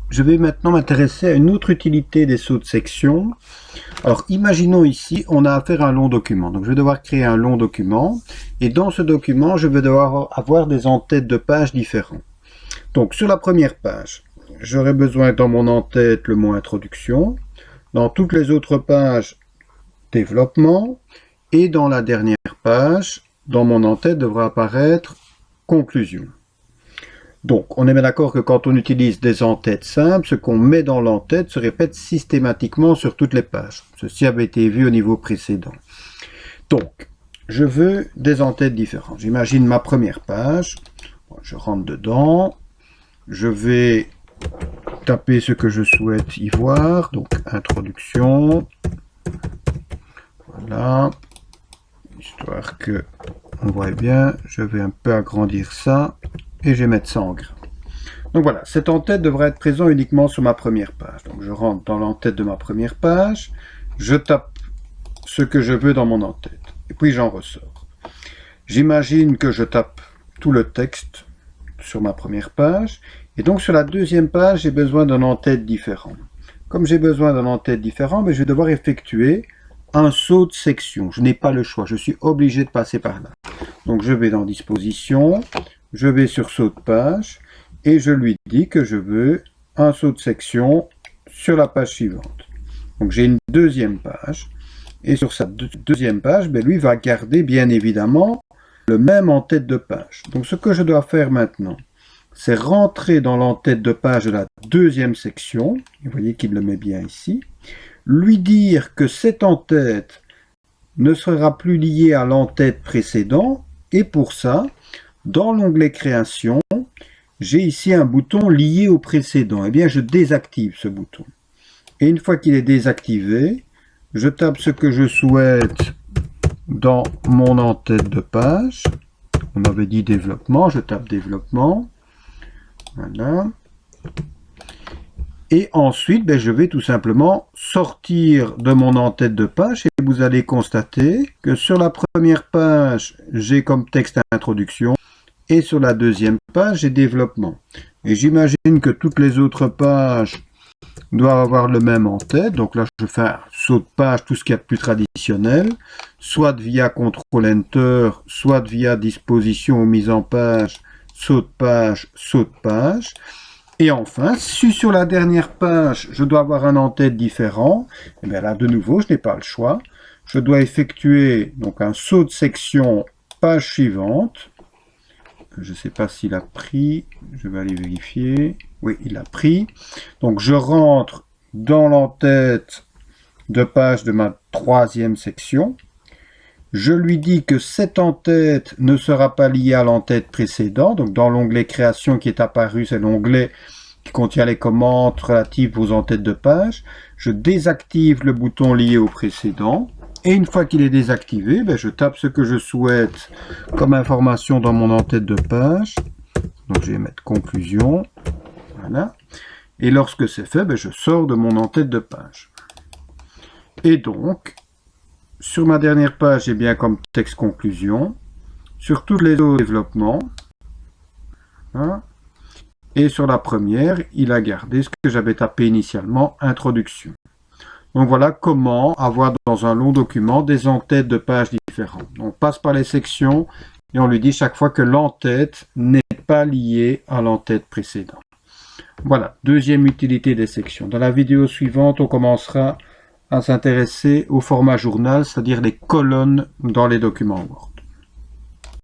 je vais maintenant m'intéresser à une autre utilité des sauts de section. Alors, imaginons ici, on a affaire à un long document. Donc, je vais devoir créer un long document. Et dans ce document, je vais devoir avoir des en-têtes de pages différents. Donc, sur la première page, j'aurai besoin dans mon en-tête le mot introduction. Dans toutes les autres pages, développement. Et dans la dernière page, dans mon en-tête, devra apparaître conclusion. Donc, on est bien d'accord que quand on utilise des en-têtes simples, ce qu'on met dans l'en-tête se répète systématiquement sur toutes les pages. Ceci avait été vu au niveau précédent. Donc, je veux des en-têtes différentes. J'imagine ma première page. Je rentre dedans. Je vais taper ce que je souhaite y voir. Donc, introduction. Voilà. Histoire que on voit bien. Je vais un peu agrandir ça. Et je vais mettre ça en gras. Donc voilà, cette en-tête devrait être présente uniquement sur ma première page. Donc je rentre dans l'en-tête de ma première page, je tape ce que je veux dans mon en-tête, et puis j'en ressors. J'imagine que je tape tout le texte sur ma première page, et donc sur la deuxième page, j'ai besoin d'un en-tête différent. Comme j'ai besoin d'un en-tête différent, je vais devoir effectuer un saut de section. Je n'ai pas le choix, je suis obligé de passer par là. Donc je vais dans Disposition, je vais sur saut de page et je lui dis que je veux un saut de section sur la page suivante. Donc j'ai une deuxième page et sur sa deuxième page, lui va garder bien évidemment le même en-tête de page. Donc ce que je dois faire maintenant, c'est rentrer dans l'en-tête de page de la deuxième section. Vous voyez qu'il le met bien ici. Lui dire que cette en-tête ne sera plus liée à l'en-tête précédente et pour ça, dans l'onglet Création, j'ai ici un bouton lié au précédent. Eh bien, je désactive ce bouton. Et une fois qu'il est désactivé, je tape ce que je souhaite dans mon en-tête de page. On avait dit développement, je tape développement. Voilà. Et ensuite, je vais tout simplement sortir de mon en-tête de page et vous allez constater que sur la première page, j'ai comme texte introduction. Et sur la deuxième page, j'ai développement. Et j'imagine que toutes les autres pages doivent avoir le même en-tête. Donc là, je fais un saut de page, tout ce qu'il y a de plus traditionnel, soit via CTRL-Enter, soit via Disposition ou mise en page, saut de page, saut de page. Et enfin, si sur la dernière page, je dois avoir un en-tête différent, et bien là, de nouveau, je n'ai pas le choix. Je dois effectuer donc un saut de section page suivante. Je ne sais pas s'il a pris, je vais aller vérifier. Oui, il a pris. Donc je rentre dans l'en-tête de page de ma troisième section. Je lui dis que cette en-tête ne sera pas liée à l'en-tête précédente. Donc dans l'onglet Création qui est apparu, c'est l'onglet qui contient les commandes relatives aux en-têtes de page. Je désactive le bouton lié au précédent. Et une fois qu'il est désactivé, je tape ce que je souhaite comme information dans mon en-tête de page. Donc je vais mettre conclusion. Voilà. Et lorsque c'est fait, je sors de mon en-tête de page. Et donc, sur ma dernière page, j'ai bien comme texte conclusion. Sur toutes les autres développements. Hein, et sur la première, il a gardé ce que j'avais tapé initialement, introduction. Donc voilà comment avoir dans un long document des en-têtes de pages différentes. On passe par les sections et on lui dit chaque fois que l'en-tête n'est pas liée à l'en-tête précédente. Voilà, deuxième utilité des sections. Dans la vidéo suivante, on commencera à s'intéresser au format journal, c'est-à-dire les colonnes dans les documents Word.